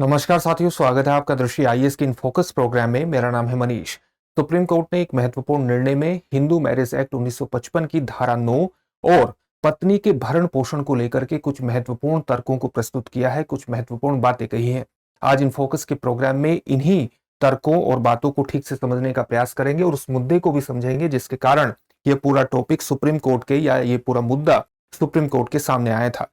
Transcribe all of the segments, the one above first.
नमस्कार साथियों, स्वागत है आपका दृष्टि आईएएस की इन फोकस प्रोग्राम में। मेरा नाम है मनीष। सुप्रीम कोर्ट ने एक महत्वपूर्ण निर्णय में हिंदू मैरिज एक्ट 1955 की धारा 9 और पत्नी के भरण पोषण को लेकर के कुछ महत्वपूर्ण तर्कों को प्रस्तुत किया है, कुछ महत्वपूर्ण बातें कही हैं। आज इन फोकस के प्रोग्राम में इन्हीं तर्कों और बातों को ठीक से समझने का प्रयास करेंगे और उस मुद्दे को भी समझेंगे जिसके कारण यह पूरा टॉपिक सुप्रीम कोर्ट के या ये पूरा मुद्दा सुप्रीम कोर्ट के सामने आया था।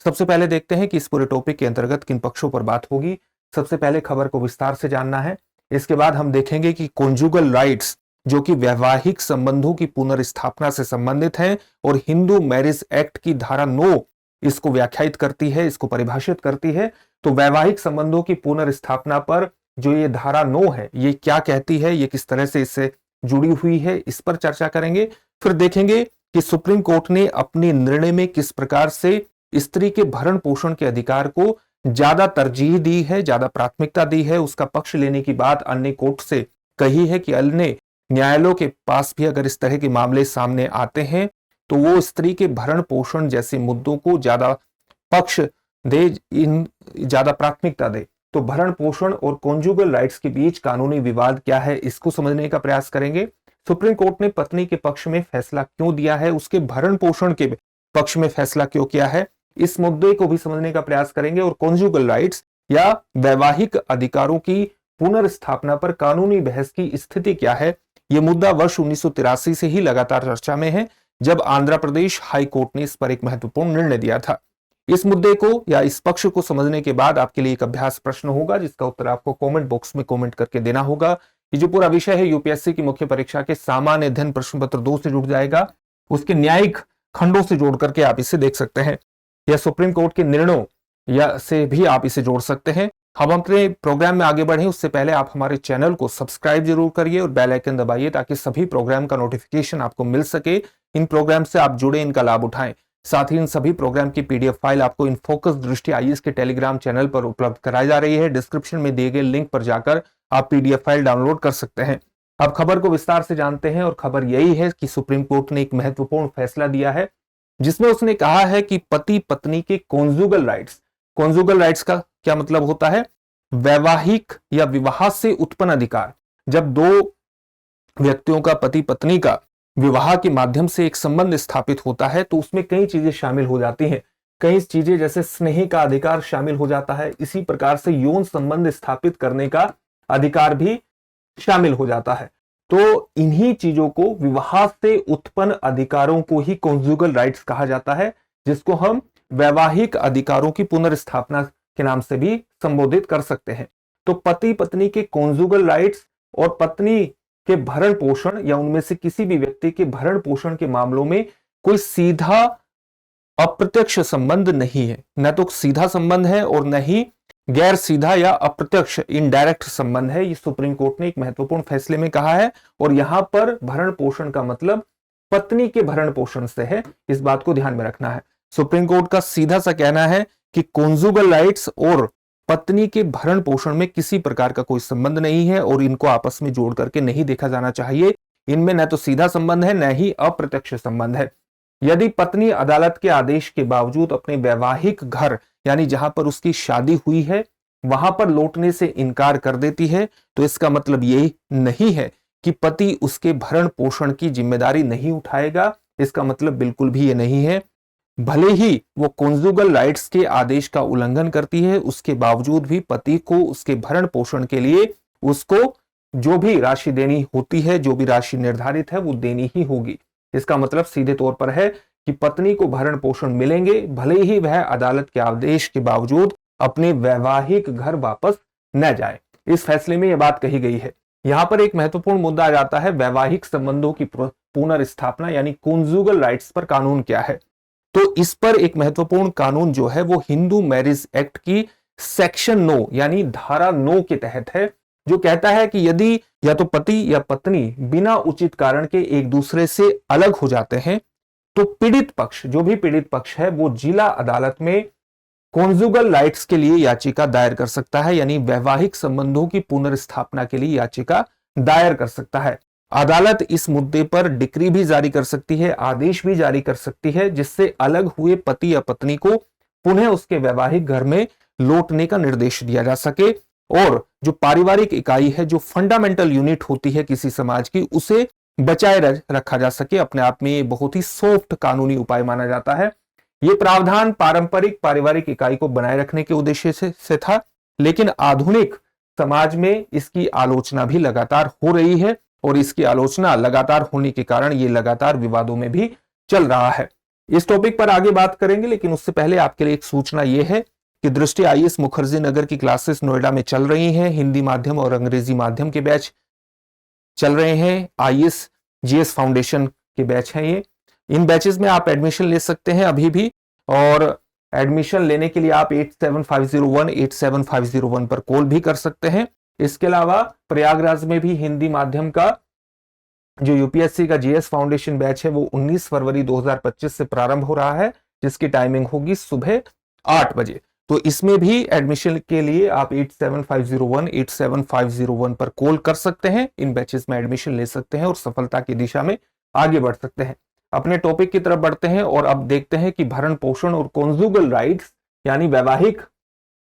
सबसे पहले देखते हैं कि इस पूरे टॉपिक के अंतर्गत किन पक्षों पर बात होगी। सबसे पहले खबर को विस्तार से जानना है। इसके बाद हम देखेंगे कि कॉन्जुगल राइट्स जो कि वैवाहिक संबंधों की पुनर्स्थापना से संबंधित हैं और हिंदू मैरिज एक्ट की धारा 9 इसको व्याख्यायित करती है, इसको परिभाषित करती है। तो वैवाहिक संबंधों की पुनर्स्थापना पर जो ये धारा 9 है, ये क्या कहती है, ये किस तरह से इससे जुड़ी हुई है, इस पर चर्चा करेंगे। फिर देखेंगे कि सुप्रीम कोर्ट ने अपने निर्णय में किस प्रकार से स्त्री के भरण पोषण के अधिकार को ज्यादा तरजीह दी है, ज्यादा प्राथमिकता दी है। उसका पक्ष लेने की बात अन्य कोर्ट से कही है कि अन्य न्यायालयों के पास भी अगर इस तरह के मामले सामने आते हैं तो वो स्त्री के भरण पोषण जैसे मुद्दों को ज्यादा पक्ष दे, ज्यादा प्राथमिकता दे। तो भरण पोषण और कॉन्जुगल राइट्स के बीच कानूनी विवाद क्या है, इसको समझने का प्रयास करेंगे। सुप्रीम कोर्ट ने पत्नी के पक्ष में फैसला क्यों दिया है, उसके भरण पोषण के पक्ष में फैसला क्यों किया है, इस मुद्दे को भी समझने का प्रयास करेंगे। और कॉन्जुगल राइट्स या वैवाहिक अधिकारों की पुनर्स्थापना पर कानूनी बहस की स्थिति क्या है, यह मुद्दा वर्ष 1983 से ही लगातार चर्चा में है, जब आंध्र प्रदेश हाई कोर्ट ने इस पर एक महत्वपूर्ण निर्णय दिया था। इस मुद्दे को या इस पक्ष को समझने के बाद आपके लिए एक अभ्यास प्रश्न होगा जिसका उत्तर आपको कमेंट बॉक्स में कमेंट करके देना होगा। ये जो पूरा विषय है यूपीएससी की मुख्य परीक्षा के सामान्य अध्ययन प्रश्न पत्र 2 से जुड़ जाएगा, उसके न्यायिक खंडों से जोड़ करके आप इसे देख सकते हैं, या सुप्रीम कोर्ट के निर्णयों या से भी आप इसे जोड़ सकते हैं। हम अपने प्रोग्राम में आगे बढ़े उससे पहले आप हमारे चैनल को सब्सक्राइब जरूर करिए और बेल आइकन दबाइए ताकि सभी प्रोग्राम का नोटिफिकेशन आपको मिल सके। इन प्रोग्राम से आप जुड़े, इनका लाभ उठाएं। साथ ही इन सभी प्रोग्राम की पीडीएफ फाइल आपको इन फोकस दृष्टि आईएएस के टेलीग्राम चैनल पर उपलब्ध कराई जा रही है। डिस्क्रिप्शन में दिए गए लिंक पर जाकर आप पीडीएफ फाइल डाउनलोड कर सकते हैं। अब खबर को विस्तार से जानते हैं और खबर यही है कि सुप्रीम कोर्ट ने एक महत्वपूर्ण फैसला दिया है जिसमें उसने कहा है कि पति पत्नी के कॉन्जुगल राइट्स का क्या मतलब होता है, वैवाहिक या विवाह से उत्पन्न अधिकार। जब दो व्यक्तियों का, पति पत्नी का विवाह के माध्यम से एक संबंध स्थापित होता है तो उसमें कई चीजें शामिल हो जाती हैं। कई चीजें जैसे स्नेह का अधिकार शामिल हो जाता है, इसी प्रकार से यौन संबंध स्थापित करने का अधिकार भी शामिल हो जाता है। तो इन्हीं चीजों को, विवाह से उत्पन्न अधिकारों को ही कॉन्जुगल राइट्स कहा जाता है, जिसको हम वैवाहिक अधिकारों की पुनर्स्थापना के नाम से भी संबोधित कर सकते हैं। तो पति पत्नी के कॉन्जुगल राइट्स और पत्नी के भरण पोषण या उनमें से किसी भी व्यक्ति के भरण पोषण के मामलों में कोई सीधा अप्रत्यक्ष संबंध नहीं है, न तो सीधा संबंध है और न ही गैर सीधा या अप्रत्यक्ष इनडायरेक्ट संबंध है। ये सुप्रीम कोर्ट ने एक महत्वपूर्ण फैसले में कहा है और यहां पर भरण पोषण का मतलब पत्नी के भरण पोषण से है, इस बात को ध्यान में रखना है। सुप्रीम कोर्ट का सीधा सा कहना है कि कॉन्जुगल राइट्स और पत्नी के भरण पोषण में किसी प्रकार का कोई संबंध नहीं है और इनको आपस में जोड़ करके नहीं देखा जाना चाहिए। इनमें न तो सीधा संबंध है न ही अप्रत्यक्ष संबंध है। यदि पत्नी अदालत के आदेश के बावजूद अपने वैवाहिक घर यानी जहां पर उसकी शादी हुई है वहां पर लौटने से इनकार कर देती है तो इसका मतलब यही नहीं है कि पति उसके भरण पोषण की जिम्मेदारी नहीं उठाएगा। इसका मतलब बिल्कुल भी ये नहीं है। भले ही वो कॉन्जुगल राइट्स के आदेश का उल्लंघन करती है, उसके बावजूद भी पति को उसके भरण पोषण के लिए उसको जो भी राशि देनी होती है, जो भी राशि निर्धारित है, वो देनी ही होगी। इसका मतलब सीधे तौर पर है कि पत्नी को भरण पोषण मिलेंगे, भले ही वह अदालत के आदेश के बावजूद अपने वैवाहिक घर वापस न जाए। इस फैसले में यह बात कही गई है। यहां पर एक महत्वपूर्ण मुद्दा आ जाता है, वैवाहिक संबंधों की पुनर्स्थापना यानी कॉन्जुगल राइट्स पर कानून क्या है। तो इस पर एक महत्वपूर्ण कानून जो है वो हिंदू मैरिज एक्ट की सेक्शन 9 यानी धारा 9 के तहत है, जो कहता है कि यदि या तो पति या पत्नी बिना उचित कारण के एक दूसरे से अलग हो जाते हैं तो पीड़ित पक्ष, जो भी पीड़ित पक्ष है, वो जिला अदालत में कॉन्जुगल राइट्स के लिए याचिका दायर कर सकता है, यानी वैवाहिक संबंधों की पुनर्स्थापना के लिए याचिका दायर कर सकता है। अदालत इस मुद्दे पर डिक्री भी जारी कर सकती है, आदेश भी जारी कर सकती है, जिससे अलग हुए पति या पत्नी को पुनः उसके वैवाहिक घर में लौटने का निर्देश दिया जा सके और जो पारिवारिक इकाई है, जो फंडामेंटल यूनिट होती है किसी समाज की, उसे बचाए रखा जा सके। अपने आप में ये बहुत ही सॉफ्ट कानूनी उपाय माना जाता है। ये प्रावधान पारंपरिक पारिवारिक इकाई को बनाए रखने के उद्देश्य से था, लेकिन आधुनिक समाज में इसकी आलोचना भी लगातार हो रही है और इसकी आलोचना लगातार होने के कारण ये लगातार विवादों में भी चल रहा है। इस टॉपिक पर आगे बात करेंगे, लेकिन उससे पहले आपके लिए एक सूचना यह है कि दृष्टि आईएएस मुखर्जी नगर की क्लासेस नोएडा में चल रही हैं। हिंदी माध्यम और अंग्रेजी माध्यम के बैच चल रहे हैं। आईएएस जीएस फाउंडेशन के बैच हैं ये। इन बैचेस में आप एडमिशन ले सकते हैं अभी भी, और एडमिशन लेने के लिए आप 8750187501 पर कॉल भी कर सकते हैं। इसके अलावा प्रयागराज में भी हिंदी माध्यम का जो यूपीएससी का जीएस फाउंडेशन बैच है वो 19 फरवरी 2025 से प्रारंभ हो रहा है, जिसकी टाइमिंग होगी सुबह 8 बजे। तो इसमें भी एडमिशन के लिए आप 8750187501 पर कॉल कर सकते हैं। इन बैचेस में एडमिशन ले सकते हैं और सफलता की दिशा में आगे बढ़ सकते हैं। अपने टॉपिक की तरफ बढ़ते हैं और अब देखते हैं कि भरण पोषण और कॉन्जुगल राइट्स यानी वैवाहिक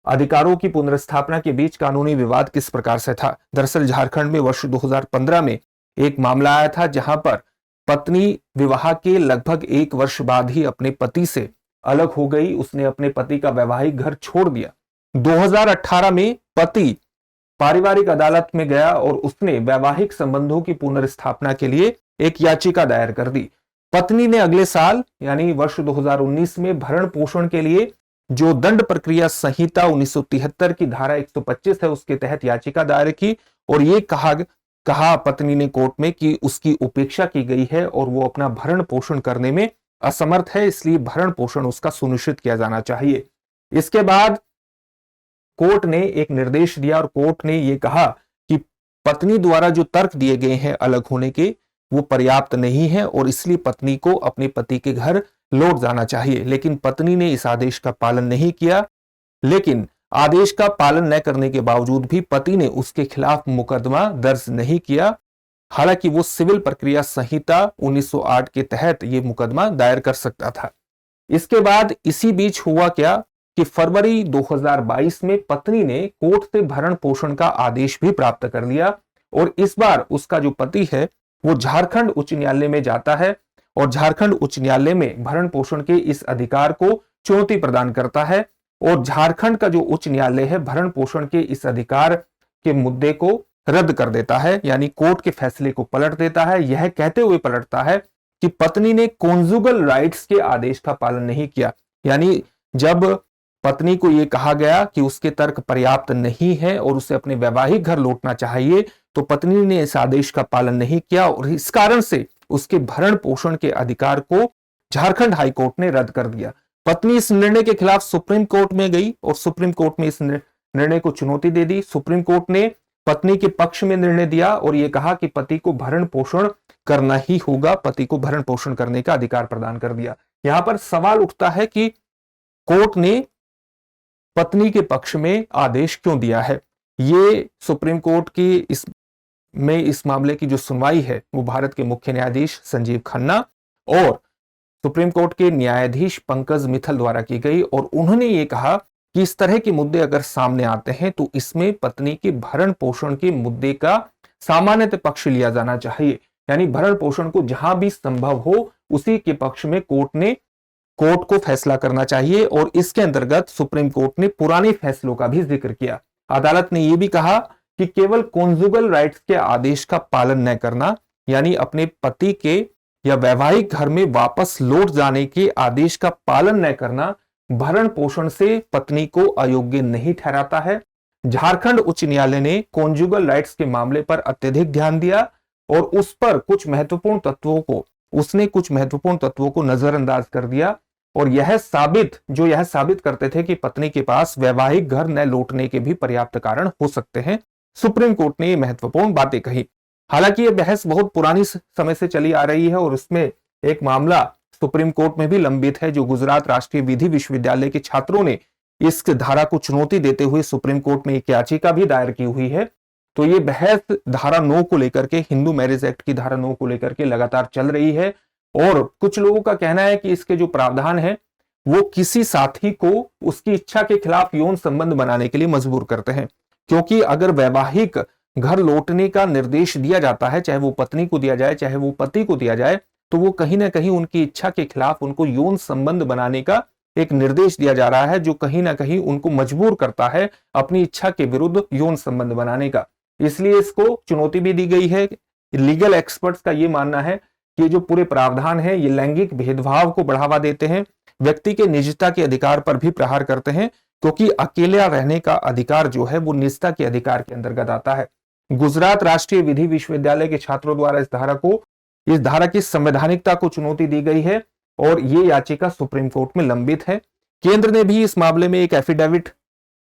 अधिकारों की पुनर्स्थापना के बीच कानूनी विवाद किस प्रकार से था। दरअसल झारखंड में वर्ष 2015 में एक मामला आया था, जहां पर पत्नी विवाह के लगभग 1 वर्ष बाद ही अपने पति से अलग हो गई। उसने अपने पति का वैवाहिक घर छोड़ दिया। 2018 में पति पारिवारिक अदालत में गया और उसने वैवाहिक संबंधों की पुनर्स्थापना के लिए एक याचिका दायर कर दी। पत्नी ने अगले साल यानी वर्ष 2019 में भरण पोषण के लिए जो दंड प्रक्रिया संहिता 1973 की धारा 125 है उसके तहत याचिका दायर की और ये कहा पत्नी ने कोर्ट में कि उसकी उपेक्षा की गई है और वो अपना भरण पोषण करने में असमर्थ है, इसलिए भरण पोषण उसका सुनिश्चित किया जाना चाहिए। इसके बाद कोर्ट ने एक निर्देश दिया और कोर्ट ने यह कहा कि पत्नी द्वारा जो तर्क दिए गए हैं अलग होने के वो पर्याप्त नहीं है और इसलिए पत्नी को अपने पति के घर लौट जाना चाहिए। लेकिन पत्नी ने इस आदेश का पालन नहीं किया। लेकिन आदेश का पालन न करने के बावजूद भी पति ने उसके खिलाफ मुकदमा दर्ज नहीं किया। हालांकि वो सिविल प्रक्रिया संहिता 1908 के तहत ये मुकदमा दायर कर सकता था। इसके बाद इसी बीच हुआ क्या कि फरवरी 2022 में पत्नी ने कोर्ट से भरण पोषण का आदेश भी प्राप्त कर लिया और इस बार उसका जो पति है वो झारखंड उच्च न्यायालय में जाता है और झारखंड उच्च न्यायालय में भरण पोषण के इस अधिकार को चुनौती प्रदान करता है और झारखंड का जो उच्च न्यायालय है भरण पोषण के इस अधिकार के मुद्दे को रद्द कर देता है, यानी कोर्ट के फैसले को पलट देता है। यह कहते हुए पलटता है कि पत्नी ने कॉन्जुगल राइट्स के आदेश का पालन नहीं किया। यानी जब पत्नी को यह कहा गया कि उसके तर्क पर्याप्त नहीं है और उसे अपने वैवाहिक घर लौटना चाहिए, तो पत्नी ने इस आदेश का पालन नहीं किया और इस कारण से उसके भरण पोषण के अधिकार को झारखंड हाई कोर्ट ने रद्द कर दिया। पत्नी इस निर्णय के खिलाफ सुप्रीम कोर्ट में गई और सुप्रीम कोर्ट में इस निर्णय को चुनौती दे दी। सुप्रीम कोर्ट ने पत्नी के पक्ष में निर्णय दिया और यह कहा कि पति को भरण पोषण करना ही होगा, पति को भरण पोषण करने का अधिकार प्रदान कर दिया। यहां पर सवाल उठता है कि कोर्ट ने पत्नी के पक्ष में आदेश क्यों दिया है। ये सुप्रीम कोर्ट की इस मामले की जो सुनवाई है वो भारत के मुख्य न्यायाधीश संजीव खन्ना और सुप्रीम कोर्ट के न्यायाधीश पंकज मित्तल द्वारा की गई और उन्होंने ये कहा कि इस तरह के मुद्दे अगर सामने आते हैं तो इसमें पत्नी के भरण पोषण के मुद्दे का सामान्यतः पक्ष लिया जाना चाहिए। यानी भरण पोषण को जहां भी संभव हो उसी के पक्ष में कोर्ट को फैसला करना चाहिए और इसके अंतर्गत सुप्रीम कोर्ट ने पुराने फैसलों का भी जिक्र किया। अदालत ने यह भी कहा कि केवल कॉन्जुगल राइट्स के आदेश का पालन न करना, यानी अपने पति के या वैवाहिक घर में वापस लौट जाने के आदेश का पालन न करना, भरण पोषण से पत्नी को अयोग्य नहीं ठहराता है। झारखंड उच्च न्यायालय ने कॉन्जुगल राइट्स के मामले पर अत्यधिक ध्यान दिया और उस पर कुछ महत्वपूर्ण तत्वों को नजरअंदाज कर दिया और यह साबित करते थे कि पत्नी के पास वैवाहिक घर न लौटने के भी पर्याप्त कारण हो सकते हैं। सुप्रीम कोर्ट ने ये महत्वपूर्ण बातें कही। हालांकि यह बहस बहुत पुरानी समय से चली आ रही है और उसमें एक मामला सुप्रीम कोर्ट में भी लंबित है, जो गुजरात राष्ट्रीय विधि विश्वविद्यालय के छात्रों ने इस धारा को चुनौती देते हुए सुप्रीम कोर्ट में एक याचिका भी दायर की हुई है। तो ये बहस धारा 9 को लेकर के, हिंदू मैरिज एक्ट की धारा 9 को लेकर के लगातार चल रही है। और कुछ लोगों का कहना है कि इसके जो प्रावधान है वो किसी साथी को उसकी इच्छा के खिलाफ यौन संबंध बनाने के लिए मजबूर करते हैं, क्योंकि अगर वैवाहिक घर लौटने का निर्देश दिया जाता है, चाहे वो पत्नी को दिया जाए चाहे वो पति को दिया जाए, तो वो कहीं ना कहीं उनकी इच्छा के खिलाफ उनको यौन संबंध बनाने का एक निर्देश दिया जा रहा है, जो कहीं ना कहीं उनको मजबूर करता है अपनी इच्छा के विरुद्ध यौन संबंध बनाने का। इसलिए इसको चुनौती भी दी गई है। लीगल एक्सपर्ट्स का यह मानना है कि जो पूरे प्रावधान है ये लैंगिक भेदभाव को बढ़ावा देते हैं, व्यक्ति के निजता के अधिकार पर भी प्रहार करते हैं, क्योंकि अकेला रहने का अधिकार जो है वो निजता के अधिकार के अंतर्गत आता है। गुजरात राष्ट्रीय विधि विश्वविद्यालय के छात्रों द्वारा इस धारा की संवैधानिकता को चुनौती दी गई है और ये याचिका सुप्रीम कोर्ट में लंबित है। केंद्र ने भी इस मामले में एक एफिडेविट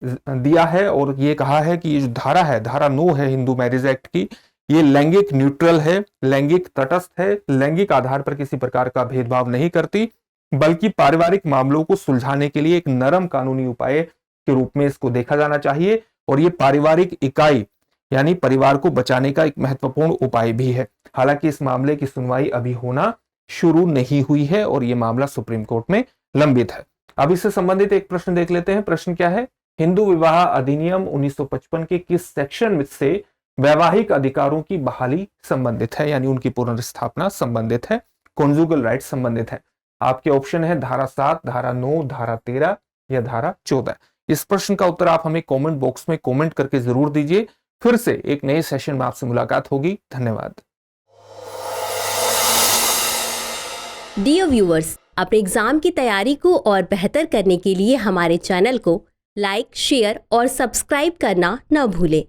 दिया है और ये कहा है कि ये जो धारा है, धारा 9 है हिंदू मैरिज एक्ट की, ये लैंगिक न्यूट्रल है, लैंगिक तटस्थ है, लैंगिक आधार पर किसी प्रकार का भेदभाव नहीं करती, बल्कि पारिवारिक मामलों को सुलझाने के लिए एक नरम कानूनी उपाय के रूप में इसको देखा जाना चाहिए। और ये पारिवारिक इकाई यानी परिवार को बचाने का एक महत्वपूर्ण उपाय भी है। हालांकि इस मामले की सुनवाई अभी होना शुरू नहीं हुई है और यह मामला सुप्रीम कोर्ट में लंबित है। अब इससे संबंधित एक प्रश्न देख लेते हैं। प्रश्न क्या है? हिंदू विवाह अधिनियम 1955 के किस सेक्शन से वैवाहिक अधिकारों की बहाली संबंधित है, यानी उनकी पुनर्स्थापना संबंधित है, कॉन्जुगल राइट संबंधित है? आपके ऑप्शन है धारा 7, धारा 9, धारा 13 या धारा 14। इस प्रश्न का उत्तर आप हमें कमेंट बॉक्स में कमेंट करके जरूर दीजिए। फिर से एक नए सेशन में आपसे मुलाकात होगी। धन्यवाद। डियर व्यूअर्स, अपने एग्जाम की तैयारी को और बेहतर करने के लिए हमारे चैनल को लाइक, शेयर और सब्सक्राइब करना न भूलें।